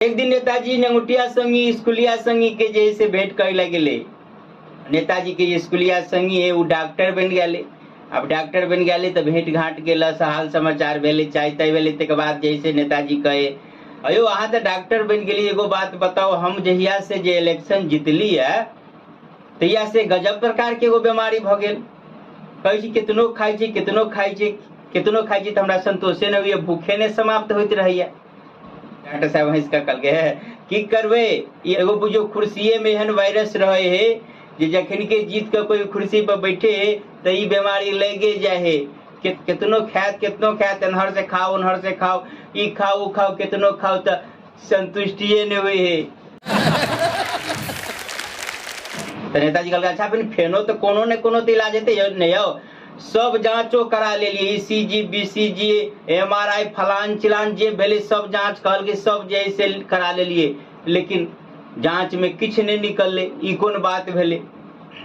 एक दिन नेताजी नंगुटिया संगी स्कूलिया संगी के जैसे भेंट करे लगे। नेताजी के स्कूलिया संगी है वो डॉक्टर बन गए। अब डॉक्टर बन गए तो भेंट घाट के हाल समाचार भेले चाय तय भेले के बाद जैसे नेताजी कहे अयो अहाँ तो डॉक्टर बन गई, एगो बात बताओ, हम जहिया से जे इलेक्शन जीतली है तहिया से गजब प्रकार के एगो बीमारी भ गेल। कहे कितनो खाई छी कितनो खाई छी कितनो खाई छी तो हमरा संतोषे न हुई, भूखे ने समाप्त होते रहिए। डॉक्टर साहब हंस का कल गए की करबे, एगो बुझो कुर्सीए में एहन वायरस रहे है जे जखन के जीत के कोई कुर्सी पर बैठे है तो ये बीमारी लगे जाए है। कितनो खात अनहर से खाओ उनहर से खाओ, ई खाओ वो खाओ, कितनो खाओ तो संतुष्टिए नहीं हुई है। तो नेताजी कहल अच्छा फिर फेनो तो कोनो ने कोनो तो इलाज है नहीं हो, सब जांचो करा ले लिए, ईसीजी बीसीजी एमआरआई फलान चिलान जे भेले सब जांच कहल के सब जैसे करा ले लिए, लेकिन जांच में किछ नहीं निकलले। ई कौन बात भेले?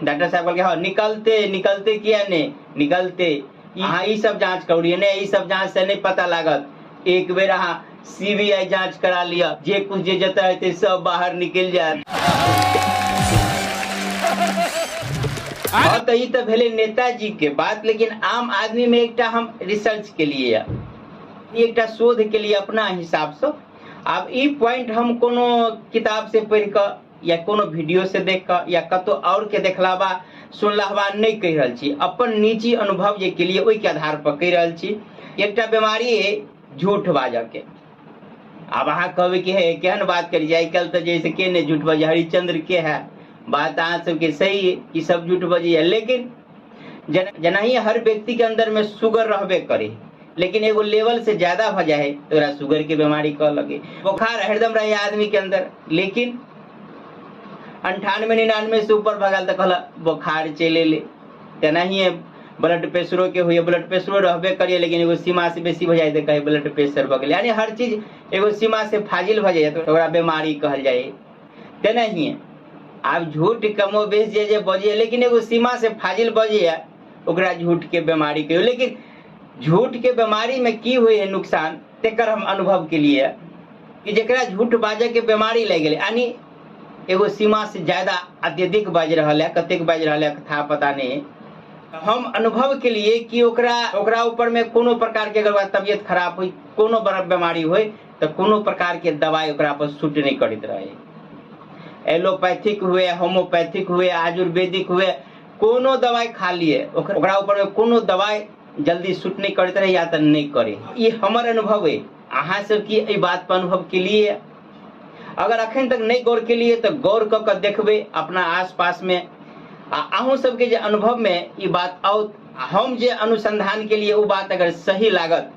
डॉक्टर साहब कहल हाँ निकलते किया नहीं निकलते, हाँ ई सब जांच करिए नहीं, ई सब जांच से नहीं पता लागत। एक बेर हाँ सीबीआई जांच करा लिया, जे कुछ जे जता है सब बाहर निकल जाए। हाँ तो ये तो भेले नेताजी के बात, लेकिन आम आदमी में एकटा हम रिसर्च के लिए एकटा शोध के लिए अपना हिसाब से अब ई पॉइंट हम कोनो किताब से पढ़ कर या कोनो वीडियो से देख कर या कतो और के देखलावा सुनलावा नहीं कह रहा छी, अपन निजी अनुभव जे के लिए ओई के आधार पर कह रहा छी। एकटा बीमारी है झूठ बाजा के। अब अहाँ कहबे कि है केहन बात करी जाए, कल तो जैसे के ने झूठ बाजा हरिश्चंद्र के है, बात अहाँ सबके सही है कि सब झूठ बजिए, लेकिन जना ही हर व्यक्ति के अंदर में शुगर रहबे करे, लेकिन एगो लेवल से ज्यादा हो जाए तो शुगर की बीमारी कह लगे। बुखार हरदम रहे आदमी के अंदर, लेकिन 98-99 से ऊपर भगाल तो कहला बुखार चले ले। तना ही है ब्लड प्रेशरों के हुए, ब्लड प्रेशरो रहबे करिए, लेकिन एगो सीमा से बेसी हो जाए तो कहे ब्लड प्रेशर बढ़ गए, यानी हर चीज एगो सीमा से फाजिल हो जाए तो बीमारी कहल जाए। तना ही है आप झूठ कमो बेच जे बजिए, लेकिन एगो सीमा से फाजिल बजिए ओकरा झूठ के बीमारी कहो। लेकिन झूठ के बीमारी में की हुई है नुकसान तेकर हम अनुभव के लिए कि जरा झूठ बाजे के बीमारी लग गए, यानी एगो सीमा से ज्यादा अत्यधिक बाज रहा है, कतेक बाज रहा है था पता नहीं। हम अनुभव के लिए कि ओकरा ऊपर में कोनो प्रकार के अगर तबियत खराब हुई, कोनो बड़ा बीमारी हुई तो कोनो प्रकार के दवाई ओकरा पर सूट नहीं करते रहे। एलोपैथिक हुए, होम्योपैथिक हुए, आयुर्वेदिक हुए, कोनो दवाई खा लिए ओकरा ऊपर में कोनो दवाई जल्दी सूट नहीं करते रहे या तो नहीं करे। ये हमारे अनुभव है, अहाँ सब की ये बात पर अनुभव के लिए अगर अखन तक नहीं गौर के लिए तो गौर कर देखबे अपना आसपास में अहूँ सबके जे अनुभव में ये बात आओ, हम जे अनुसंधान के लिए वो बात अगर सही लागत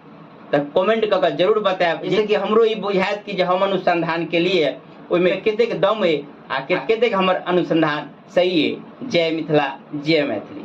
तो कमेंट कर जरूर बताएब, जैसे कि हमरो ये बुझायत कि हम अनुसंधान के लिए उसमें केतेक दम है आ केतेक हमर अनुसंधान सही है। जय मिथिला जय मैथिली।